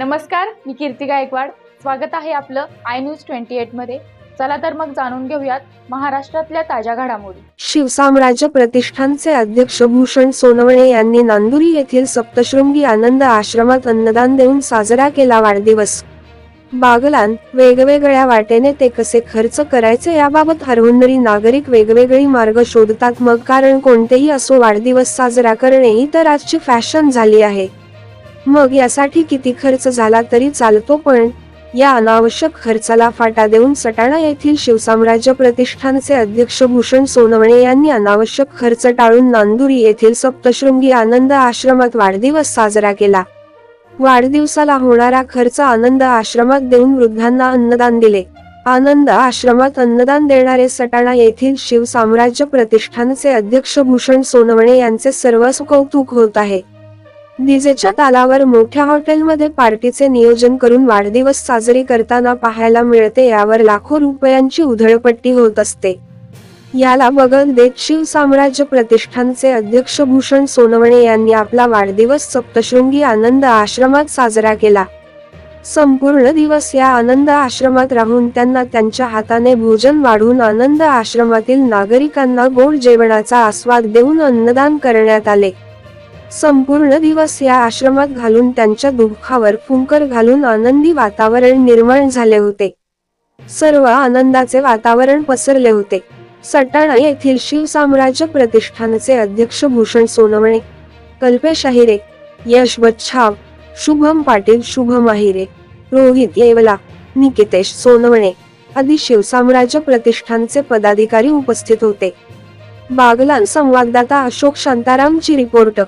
नमस्कार, मी कीर्ती गायकवाड. स्वागत आहे आपलं आय न्यूज 28 मध्ये. चला तर मग जाणून घेऊयात महाराष्ट्रातल्या ताज्या घडामोडी. शिवसाम्राज्य प्रतिष्ठानचे अध्यक्ष भूषण सोनवणे यांनी नांदुरी येथील सप्तशृंगी आनंद आश्रमात अन्नदान देऊन साजरा केला वाढदिवस. बागलान वेगवेगळ्या वाटेने ते कसे खर्च करायचे याबाबत हरहुन्नरी नागरिक वेगवेगळी मार्ग शोधतात. मग कारण कोणतेही असो, वाढदिवस साजरा करणे ही तर आजची फॅशन झाली आहे. मग यासाठी किती खर्च झाला तरी चालतो, पण या अनावश्यक खर्चाला फाटा देऊन सटाणा येथील शिवसाम्राज्य प्रतिष्ठानचे अध्यक्ष भूषण सोनवणे यांनी अनावश्यक खर्च टाळून नांदुरी येथील सप्तशृंगी आनंद आश्रमात वाढदिवस साजरा केला. वाढदिवसाला होणारा खर्च आनंद आश्रमात देऊन वृद्धांना अन्नदान दिले. आनंद आश्रमात अन्नदान देणारे सटाणा येथील शिवसाम्राज्य प्रतिष्ठानचे अध्यक्ष भूषण सोनवणे यांचे सर्वच कौतुक होत आहे. डीजेच्या तालावर मोठ्या हॉटेलमध्ये पार्टीचे नियोजन करून वाढदिवस साजरी करताना पाहायला मिळते. यावर लाखो रुपयांची उधळपट्टी होत असते. याला बगल देत शिवसाम्राज्य प्रतिष्ठानचे अध्यक्ष भूषण सोनवणे यांनी आपला वाढदिवस सप्तशृंगी आनंद आश्रमात साजरा केला. संपूर्ण दिवस या आनंद आश्रमात राहून त्यांना त्यांच्या हाताने भोजन वाढून आनंद आश्रमातील नागरिकांना गोड जेवणाचा आस्वाद देऊन अन्नदान करण्यात आले. संपूर्ण दिवस या आश्रमात घालून त्यांच्या दुःखावर फुंकर घालून आनंदी वातावरण निर्माण झाले होते. सर्व आनंदाचे वातावरण पसरले होते. सटाणा येथील शिवसाम्राज्य प्रतिष्ठानचे अध्यक्ष भूषण सोनवणे, कल्पेश अहिरे, यश बच्छाव, शुभम पाटील, शुभम अहिरे, रोहित येवला, निकितेश सोनवणे आदी शिवसाम्राज्य प्रतिष्ठानचे पदाधिकारी उपस्थित होते. बागलान संवाददाता अशोक शांतारामची रिपोर्ट.